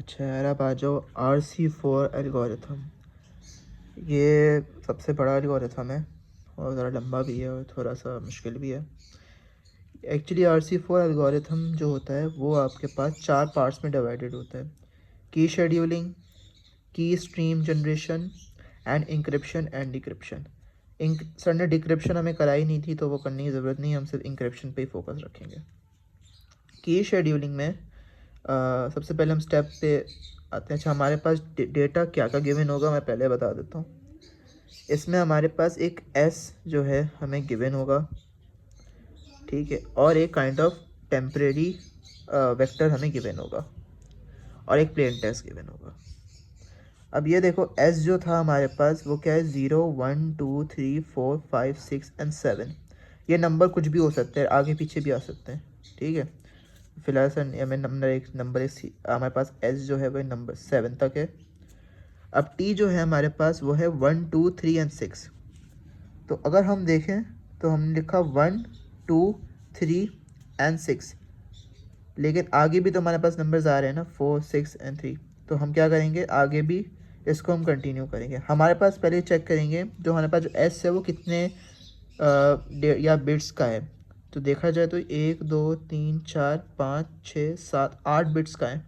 अच्छा यार, अब आ जाओ RC4 एल्गोरिथम। ये सबसे बड़ा एल्गोरिथम है और ज़रा लंबा भी है और थोड़ा सा मुश्किल भी है। एक्चुअली RC4 एल्गोरिथम जो होता है वो आपके पास 4 पार्ट्स में डिवाइडेड होता है: key scheduling, key stream generation and encryption and decryption. Sir ने डिक्रिप्शन हमें कराई नहीं थी तो वो करने की ज़रूरत नहीं है, हम सिर्फ इंक्रिप्शन पे ही फोकस रखेंगे। की शेड्यूलिंग में सबसे पहले हम स्टेप पे आते हैं। अच्छा, हमारे पास डेटा क्या क्या गिवन होगा मैं पहले बता देता हूँ। इसमें हमारे पास एक एस जो है हमें गिवन होगा, ठीक है, और एक काइंड ऑफ टेम्परेरी वेक्टर हमें गिवन होगा और एक प्लेन टेक्स्ट गिवन होगा। अब ये देखो, एस जो था हमारे पास वो क्या है, 0 1 2 3 4 5 6 एंड 7। ये नंबर कुछ भी हो सकते हैं, आगे पीछे भी आ सकते हैं, ठीक है। फिलहाल सर हमें नंबर एक हमारे पास एस जो है वो नंबर 7 तक है। अब टी जो है हमारे पास वो है 1 2 3 एंड 6। तो अगर हम देखें तो हमने लिखा 1 2 3 एंड 6, लेकिन आगे भी तो हमारे पास नंबर्स आ रहे हैं ना, 4 6 एंड 3। तो हम क्या करेंगे, आगे भी इसको हम कंटिन्यू करेंगे। हमारे पास पहले चेक करेंगे जो हमारे पास जो एस है वो कितने या बिट्स का है। तो देखा जाए तो 1 2 3 4 5 6 7 8 बिट्स का है।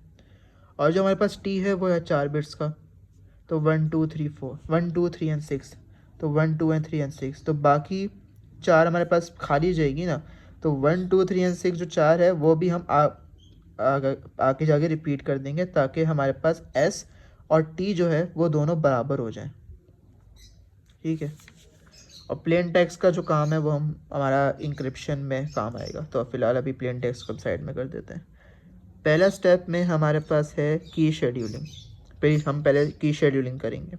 और जो हमारे पास टी है वो है 4 बिट्स का। तो 1 2 3 4 1 2 3 एंड 6, तो 1 2 एंड 3 एंड 6, तो बाकी 4 हमारे पास खाली जाएगी ना। तो 1 2 3 एंड 6 जो 4 है वो भी हम आगे जाके रिपीट कर देंगे ताकि हमारे पास एस और टी जो है वो दोनों बराबर हो जाएं, ठीक है। और प्लेन टेक्स्ट का जो काम है वो हमारा इंक्रिप्शन में काम आएगा। तो फिलहाल अभी प्लेन टेक्स्ट को साइड में कर देते हैं। पहला स्टेप में हमारे पास है की शेड्यूलिंग। हम पहले की शेड्यूलिंग करेंगे।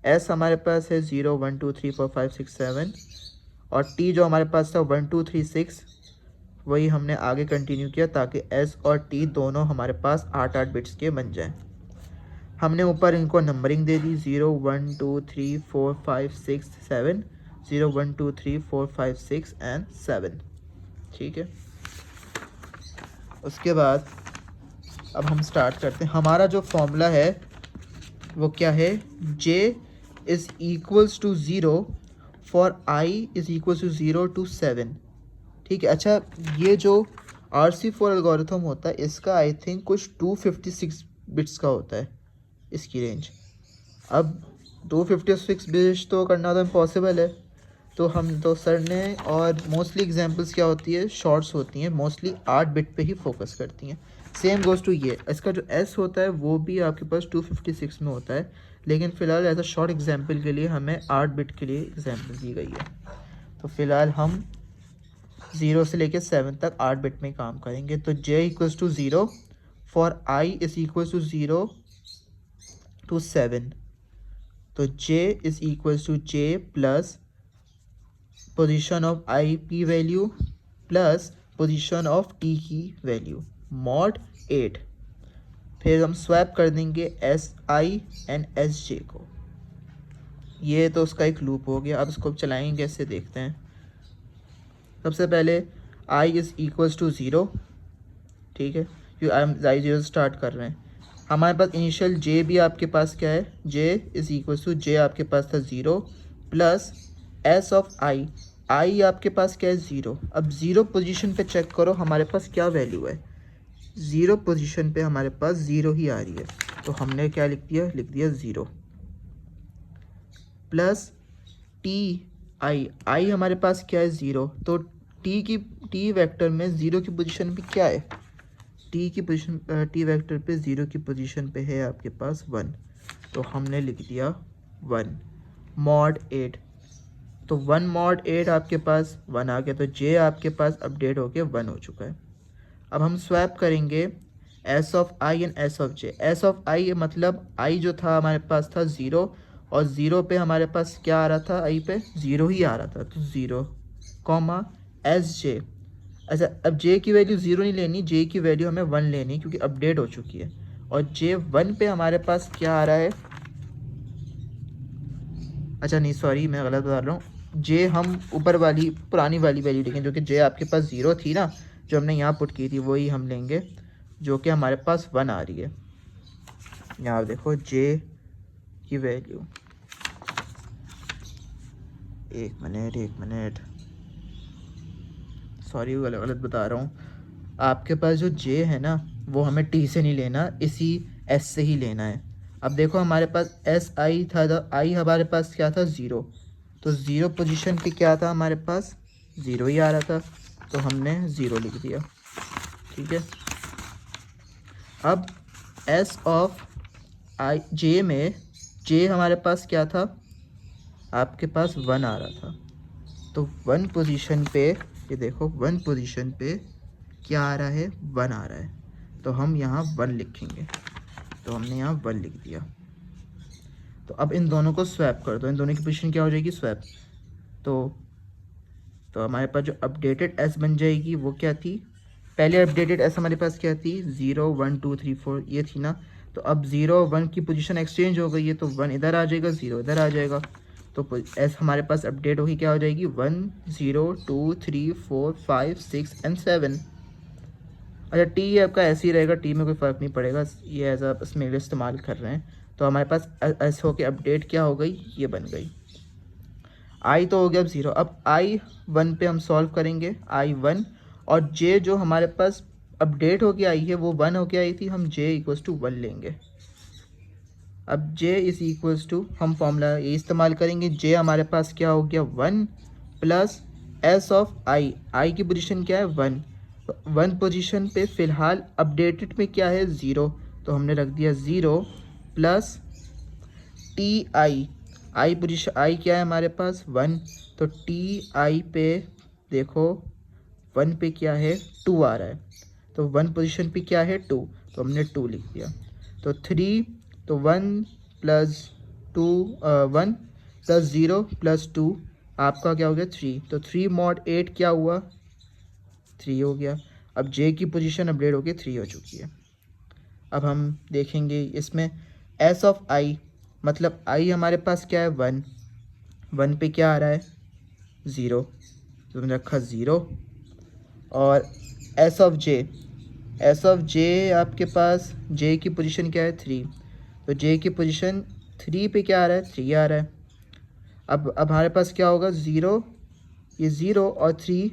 एस हमारे पास है 0 1 2 3 4 5 6 7, और टी जो हमारे पास था 1 2 3 6, वही हमने आगे कंटिन्यू किया ताकि एस और टी दोनों हमारे पास 8 बिट्स के बन जाएं। हमने ऊपर इनको नंबरिंग दे दी, 0 1 2 3 4 5 6 7, 0 1 2 3 4 5 6 एंड 7, ठीक है। उसके बाद अब हम स्टार्ट करते हैं। हमारा जो फॉर्मूला है वो क्या है, j is equals to 0 for i is equals to 0 to 7, ठीक है। अच्छा, ये जो RC4 एल्गोरिथम होता है इसका आई थिंक कुछ 256 बिट्स का होता है इसकी रेंज। अब 256 बिट्स तो करना तो इम्पॉसिबल है, तो सर ने, और मोस्टली एग्जांपल्स क्या होती है, शॉर्ट्स होती हैं, मोस्टली 8 बिट पे ही फोकस करती हैं। सेम गोज़ टू ये, इसका जो एस होता है वो भी आपके पास 256 में होता है, लेकिन फ़िलहाल एज अ शॉर्ट एग्जांपल के लिए हमें 8 बिट के लिए एग्जांपल दी गई है। तो फ़िलहाल हम 0 से लेकर 7 तक 8 बिट में काम करेंगे। तो j equals to 0 for i is equals to 0 to 7। तो j is equals to j plus position of i p value plus position of t की वैल्यू मॉड 8। फिर हम स्वैप कर देंगे s i and s j को। ये तो उसका एक लूप हो गया। अब इसको चलाएंगे, कैसे देखते हैं। सबसे पहले आई इज़ इक्वल्स टू 0, ठीक है, क्योंकि आई 0 स्टार्ट कर रहे हैं। हमारे पास इनिशियल जे भी आपके पास क्या है, जे इज़ इक्वल्स टू जे आपके पास था 0 प्लस एस ऑफ आई आपके पास क्या है 0। अब 0 पोजीशन पे चेक करो हमारे पास क्या वैल्यू है, 0 पोजीशन पे हमारे पास 0 ही आ रही है। तो हमने क्या लिख दिया 0 प्लस आई हमारे पास क्या है 0। तो टी वेक्टर में 0 की पोजीशन पे क्या है, टी वेक्टर पे 0 की पोजीशन पे है आपके पास 1। तो हमने लिख दिया 1 मॉड 8। तो 1 मॉड 8 आपके पास 1 आ गया। तो जे आपके पास अपडेट होके 1 हो चुका है। अब हम स्वैप करेंगे S of I and S of J. S of I मतलब आई जो था हमारे पास था 0, और 0 पे हमारे पास क्या आ रहा था, आई पे 0 ही आ रहा था। तो 0 कॉमा एस जे। अच्छा, अब जे की वैल्यू 0 नहीं लेनी, जे की वैल्यू हमें 1 लेनी क्योंकि अपडेट हो चुकी है। और जे 1 पे हमारे पास क्या आ रहा है, अच्छा नहीं सॉरी मैं गलत बता रहा हूँ। जे हम ऊपर वाली पुरानी वाली वैल्यू लिखें जो कि जे आपके पास 0 थी ना, जो हमने यहाँ पुट की थी वही हम लेंगे, जो कि हमारे पास 1 आ रही है। यहाँ देखो जे की वैल्यू, एक मिनट सॉरी गलत गलत बता रहा हूँ। आपके पास जो जे है ना वो हमें टी से नहीं लेना, इसी एस से ही लेना है। अब देखो हमारे पास एस आई था, आई हमारे पास क्या था 0, तो 0 पोजीशन पे क्या था हमारे पास 0 ही आ रहा था, तो हमने 0 लिख दिया। ठीक है, अब एस ऑफ आई जे में जे हमारे पास क्या था, आपके पास 1 आ रहा था, तो 1 पोजीशन पे, ये देखो 1 पोजीशन पे क्या आ रहा है 1 आ रहा है, तो हम यहाँ 1 लिखेंगे, तो हमने यहाँ 1 लिख दिया। तो अब इन दोनों को स्वैप कर दो, इन दोनों की पोजीशन क्या हो जाएगी स्वैप, तो हमारे पास जो अपडेटेड एस बन जाएगी वो क्या थी, पहले अपडेटेड एस हमारे पास क्या थी 0 1 2 3 4 ये थी ना, तो अब 0 1 की पोजीशन एक्सचेंज हो गई है, तो 1 इधर आ जाएगा 0 इधर आ जाएगा, तो एस हमारे पास अपडेट होगी क्या हो जाएगी 1 0 2 3 4 5 6 एंड 7। अच्छा टी आपका ऐसे ही रहेगा, टी में कोई फ़र्क नहीं पड़ेगा, ये एज आप इसमें इस्तेमाल कर रहे हैं, तो हमारे पास एस हो के अपडेट क्या हो गई, ये बन गई। आई तो हो गया अब 0, अब I1 पे हम सॉल्व करेंगे, I1 और जे जो हमारे पास अपडेट होके आई है वो 1 होके आई थी, हम जे इक्वल्स टू 1 लेंगे। अब j इज़ इक्वल्स टू, हम फॉर्मूला ये इस्तेमाल करेंगे, j हमारे पास क्या हो गया 1 प्लस एस ऑफ आई की पोजीशन क्या है 1, 1 पोजीशन पे फ़िलहाल अपडेटेड में क्या है 0, तो हमने रख दिया 0 प्लस टी आई पोजीशन आई क्या है हमारे पास 1, तो टी आई पे देखो 1 पे क्या है 2 आ रहा है, तो 1 पोजीशन पे क्या है 2, तो हमने 2 लिख दिया। तो 3, तो 1 प्लस 2 1 प्लस 0 प्लस 2 आपका क्या हो गया 3, तो 3 मॉड 8 क्या हुआ 3 हो गया। अब जे की पोजीशन अपडेट होके 3 हो चुकी है। अब हम देखेंगे इसमें एस ऑफ आई, मतलब आई हमारे पास क्या है 1, 1 पे क्या आ रहा है 0, तो हमने रखा 0, और एस ऑफ जे आपके पास जे की पोजीशन क्या है 3, तो जे की पोजीशन 3 पे क्या आ रहा है 3 आ रहा है। अब हमारे पास क्या होगा 0, ये 0 और 3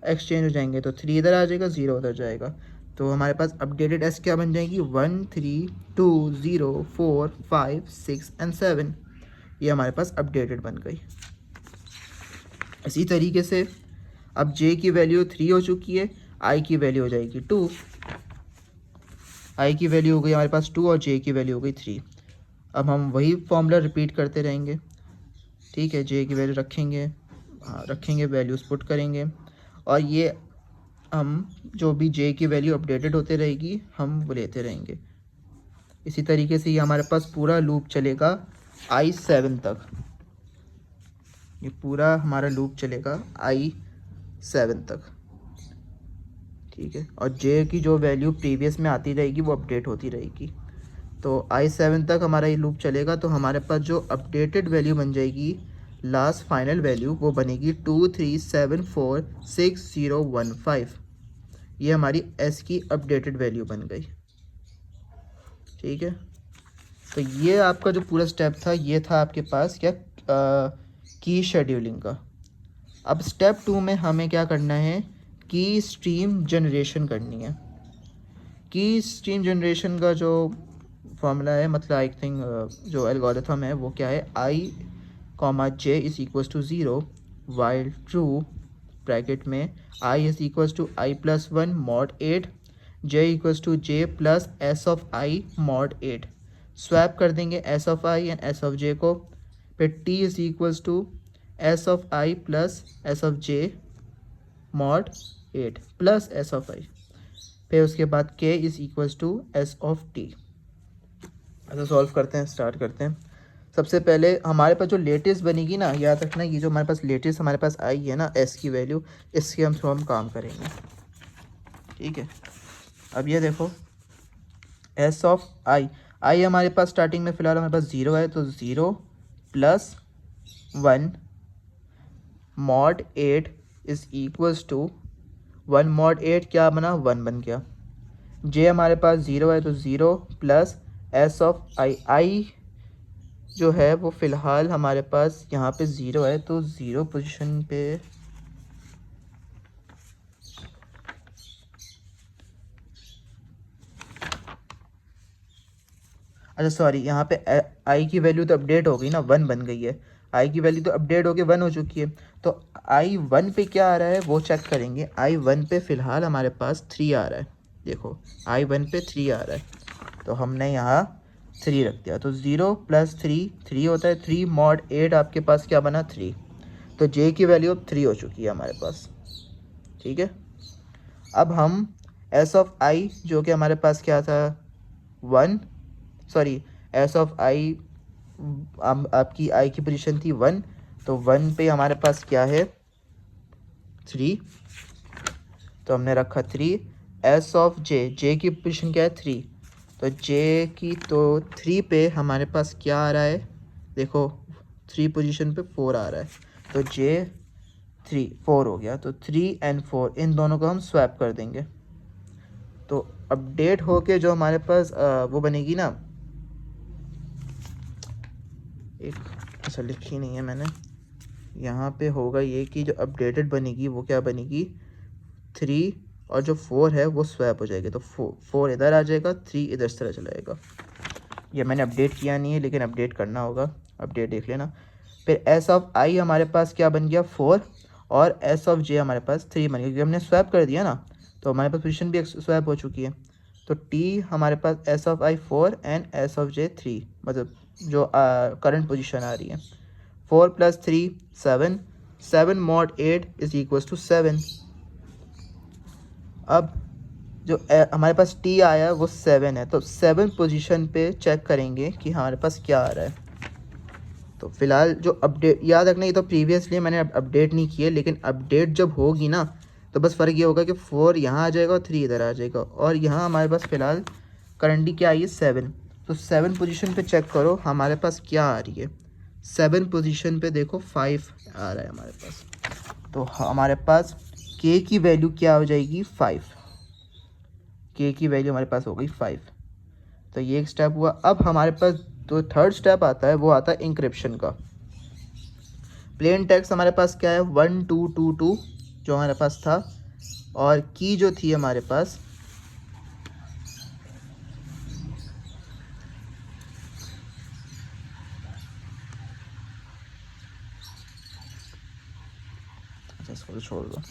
एक्सचेंज हो जाएंगे, तो 3 इधर आ जाएगा 0 उधर जाएगा, तो हमारे पास अपडेटेड एस क्या बन जाएगी 1 3 2 0 4 5 6 एंड 7, ये हमारे पास अपडेटेड बन गई। इसी तरीके से अब j की वैल्यू 3 हो चुकी है, i की वैल्यू हो जाएगी 2, i की वैल्यू हो गई हमारे पास 2 और j की वैल्यू हो गई 3। अब हम वही फॉर्मूला रिपीट करते रहेंगे। ठीक है, j की वैल्यू रखेंगे वैल्यूज़ पुट करेंगे, और ये हम जो भी j की वैल्यू अपडेटेड होते रहेगी हम वो लेते रहेंगे। इसी तरीके से ये हमारे पास पूरा लूप चलेगा I7 तक, ये पूरा हमारा लूप चलेगा I7 तक। ठीक है, और j की जो वैल्यू प्रीवियस में आती रहेगी वो अपडेट होती रहेगी, तो I7 तक हमारा ये लूप चलेगा, तो हमारे पास जो अपडेटेड वैल्यू बन जाएगी लास्ट फाइनल वैल्यू वो बनेगी 23746015, ये हमारी s की अपडेटेड वैल्यू बन गई। ठीक है, तो ये आपका जो पूरा स्टेप था ये था आपके पास क्या की शेड्यूलिंग का। अब स्टेप 2 में हमें क्या करना है, की स्ट्रीम जनरेशन करनी है। की स्ट्रीम जनरेशन का जो फॉर्मूला है, मतलब आई थिंक जो एल्गोरिथम है वो क्या है, i j is equals to 0 while true bracket में i is equals to i plus 1 mod 8 j equals to j plus s of i mod 8। Swap कर देंगे s of i and s of j को, फिर t is equals to s of i plus s of j mod 8 plus s of i, फिर उसके बाद k is equals to s of t। ऐसा solve करते हैं, start करते हैं। सबसे पहले हमारे पास जो लेटेस्ट बनेगी ना, याद रखना ये जो हमारे पास लेटेस्ट हमारे पास आई है ना s की वैल्यू, इसके हम काम करेंगे। ठीक है, अब ये देखो s ऑफ i हमारे पास स्टार्टिंग में फ़िलहाल हमारे पास 0 है, तो 0 plus 1 mod 8 is equals to 1 mod 8 क्या बना 1 बन गया। j हमारे पास 0 है, तो 0 प्लस एस ऑफ आई, आई जो है वो फ़िलहाल हमारे पास यहाँ पे ज़ीरो है, तो ज़ीरो पोजीशन पे अच्छा सॉरी, यहाँ पे आई की वैल्यू तो अपडेट हो गई ना, वन बन गई है। आई की वैल्यू तो अपडेट होके वन हो चुकी है। तो आई वन पे क्या आ रहा है वो चेक करेंगे। आई वन पे फ़िलहाल हमारे पास थ्री आ रहा है। देखो आई वन पे थ्री आ रहा है, तो हमने यहाँ थ्री रख दिया। तो ज़ीरो प्लस थ्री, थ्री होता है। थ्री मॉड एट आपके पास क्या बना, थ्री। तो जे की वैल्यू अब थ्री हो चुकी है हमारे पास। ठीक है, अब हम एस ऑफ आई जो कि हमारे पास क्या था, वन, सॉरी एस ऑफ आई, आपकी आई की पोजीशन थी वन, तो वन पे हमारे पास क्या है, थ्री, तो हमने रखा थ्री। एस ऑफ जे, जे की पोजीशन क्या है, थ्री, तो जे की तो थ्री पे हमारे पास क्या आ रहा है, देखो थ्री पोजीशन पे फोर आ रहा है, तो जे थ्री फोर हो गया। तो थ्री एंड फोर इन दोनों को हम स्वैप कर देंगे, तो अपडेट होके जो हमारे पास वो बनेगी ना, एक अच्छा लिखी नहीं है मैंने, यहाँ पे होगा ये कि जो अपडेटेड बनेगी वो क्या बनेगी, थ्री और जो फोर है वो स्वैप हो जाएगी। तो फोर इधर आ जाएगा, थ्री इधर से चला जाएगा। ये मैंने अपडेट किया नहीं है, लेकिन अपडेट करना होगा, अपडेट देख लेना। फिर एस ऑफ आई हमारे पास क्या बन गया, फोर, और एस ऑफ जे हमारे पास थ्री बन गया, क्योंकि हमने स्वैप कर दिया ना, तो हमारे पास पोजीशन भी स्वैप हो चुकी है। तो टी हमारे पास S of I four and S of J three, मतलब जो करंट पोजीशन आ रही है। Four plus three seven, seven mod eight is equals to seven. अब जो हमारे पास टी आया वो सेवन है, तो सेवन पोजीशन पे चेक करेंगे कि हमारे पास क्या आ रहा है। तो फिलहाल जो अपडेट, याद रखना ये तो प्रीवियसली मैंने अपडेट नहीं किए, लेकिन अपडेट जब होगी ना तो बस फ़र्क ये होगा कि फोर यहाँ आ जाएगा और थ्री इधर आ जाएगा, और यहाँ हमारे पास फ़िलहाल करंटली क्या आई है, सेवन। तो सेवन पोजीशन पे चेक करो हमारे पास क्या आ रही है। सेवन पोजीशन पे देखो फाइव आ रहा है हमारे पास, तो हमारे पास के की वैल्यू क्या हो जाएगी, फाइव। के की वैल्यू हमारे पास हो गई फाइव। तो ये एक स्टेप हुआ। अब हमारे पास जो थर्ड स्टेप आता है वो आता है इंक्रिप्शन का। प्लेन टेक्स्ट हमारे पास क्या है, 1222 जो हमारे पास था, और की जो थी हमारे पास अच्छा इसको तो छोड़ दो।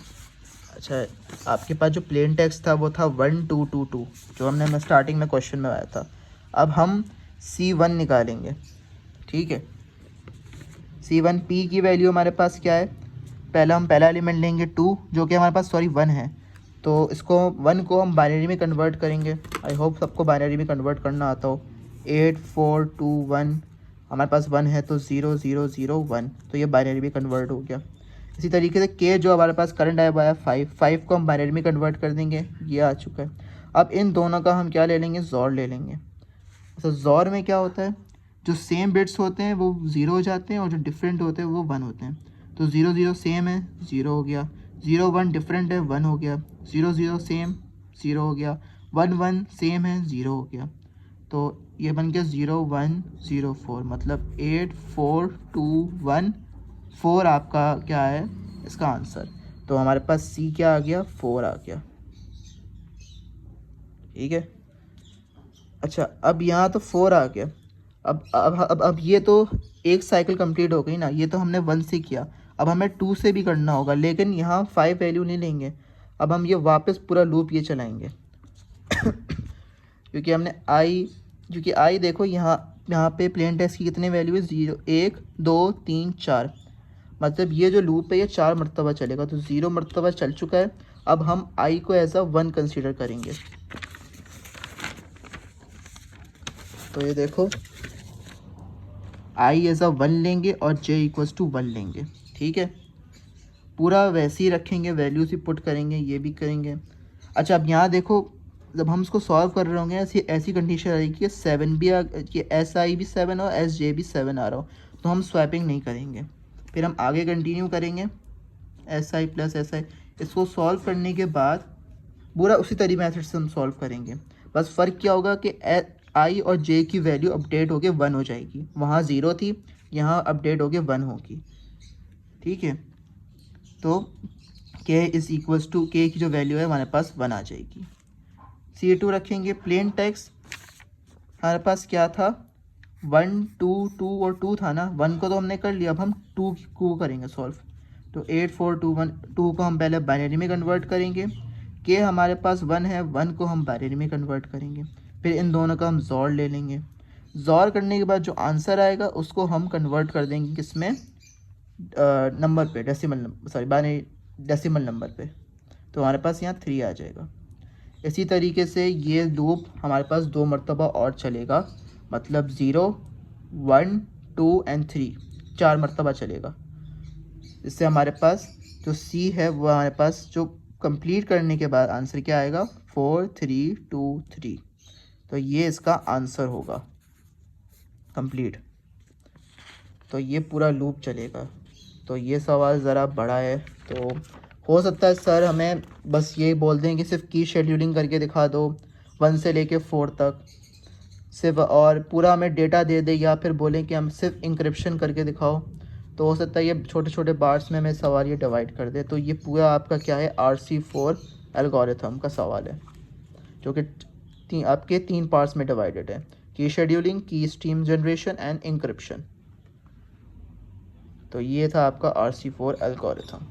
अच्छा, आपके पास जो प्लेन टेक्स्ट था वो था 1222 जो हमने मैं स्टार्टिंग में क्वेश्चन में आया था। अब हम C1 निकालेंगे। ठीक है, C1 P की वैल्यू हमारे पास क्या है, पहला हम पहला एलिमेंट लेंगे टू, जो कि हमारे पास सॉरी वन है, तो इसको वन को हम बाइनरी में कन्वर्ट करेंगे। आई होप सबको बाइनरी में कन्वर्ट करना आता हो। 8421 हमारे पास वन है, तो 0001, तो ये बाइनरी में कन्वर्ट हो गया। इसी तरीके से के जो हमारे पास करंट आया हुआ है फाइव, फाइव को हम बाइनरी में कन्वर्ट कर देंगे, ये आ चुका है। अब इन दोनों का हम क्या ले लेंगे, जॉर ले लेंगे। तो जॉर में क्या होता है, जो सेम बिट्स होते हैं वो ज़ीरो हो जाते हैं, और जो डिफरेंट होते हैं वो वन होते हैं। तो ज़ीरो ज़ीरो सेम है, ज़ीरो हो गया। ज़ीरो वन डिफरेंट है, वन हो गया। ज़ीरो ज़ीरो सेम, ज़ीरो हो गया। वन वन सेम है, ज़ीरो हो गया। तो ये बन गया 0104, मतलब 8421 फोर आपका क्या है इसका आंसर। तो हमारे पास सी क्या आ गया, फोर आ गया। ठीक है, अच्छा अब यहाँ तो फोर आ गया। अब ये तो एक साइकिल कंप्लीट हो गई ना, ये तो हमने वन से किया। अब हमें टू से भी करना होगा, लेकिन यहाँ फाइव वैल्यू नहीं लेंगे। अब हम ये वापस पूरा लूप ये चलाएंगे क्योंकि हमने आई, क्योंकि आई देखो यहाँ यहाँ पे प्लेन टेक्स्ट की कितने वैल्यू है, ज़ीरो, एक, दो, तीन, चार, मतलब ये जो लूप है ये चार मरतबा चलेगा। तो ज़ीरो मरतबा चल चुका है। अब हम आई को एज अ वन कंसीडर करेंगे। तो ये देखो आई एज अ वन लेंगे और जे इक्वल्स टू वन लेंगे। ठीक है, पूरा वैसे ही रखेंगे, वैल्यूज ही पुट करेंगे, ये भी करेंगे। अच्छा अब यहाँ देखो, जब हम इसको सॉल्व कर रहे होंगे ऐसी ऐसी कंडीशन आ रही कि सेवन भी कि एस आई भी सेवन और एस जे भी सेवन आ रहा हो, तो हम स्वैपिंग नहीं करेंगे। फिर हम आगे कंटिन्यू करेंगे, S I plus S I. इसको सॉल्व करने के बाद पूरा उसी तरीके मेथड से हम सॉल्व करेंगे। बस फ़र्क क्या होगा कि आई और जे की वैल्यू अपडेट होके 1 हो जाएगी। वहाँ 0 थी, यहाँ अपडेट होके 1 होगी। ठीक है, तो के इज़ इक्वल्स टू के की जो वैल्यू है हमारे पास 1 आ जाएगी। C2 रखेंगे। प्लेन टेक्स्ट हमारे पास क्या था, 1 2 2 और 2 था ना। 1 को तो हमने कर लिया, अब हम 2 को करेंगे सॉल्व। तो 8 4 2 1, 2 को हम पहले बाइनरी में कन्वर्ट करेंगे। के हमारे पास 1 है, 1 को हम बाइनरी में कन्वर्ट करेंगे। फिर इन दोनों का हम जोड़ ले लेंगे। जोड़ करने के बाद जो आंसर आएगा उसको हम कन्वर्ट कर देंगे किसमें, नंबर पे, decimal number, sorry binary decimal number पे। तो हमारे पास यहाँ 3 आ जाएगा। इसी तरीके से ये लूप हमारे पास 2 मरतबा और चलेगा, मतलब 0 1 2 एंड 3, 4 मरतबा चलेगा। इससे हमारे पास जो C है वो हमारे पास जो कंप्लीट करने के बाद आंसर क्या आएगा, 4 3 2 3। तो ये इसका आंसर होगा कंप्लीट। तो ये पूरा लूप चलेगा। तो ये सवाल ज़रा बड़ा है, तो हो सकता है सर हमें बस ये बोल दें कि सिर्फ की शेड्यूलिंग करके दिखा दो 1 से लेके 4 तक सिर्फ, और पूरा हमें डेटा दे दे, या फिर बोलें कि हम सिर्फ इंक्रिप्शन करके दिखाओ। तो हो सकता है ये छोटे छोटे पार्ट्स में हमें सवाल ये डिवाइड कर दे। तो ये पूरा आपका क्या है, RC4 एल्गोरिथम का सवाल है, जो कि आपके 3 पार्ट्स में डिवाइडेड है, key scheduling, key stream generation and encryption. तो ये था आपका RC4 एल्गोरिथम।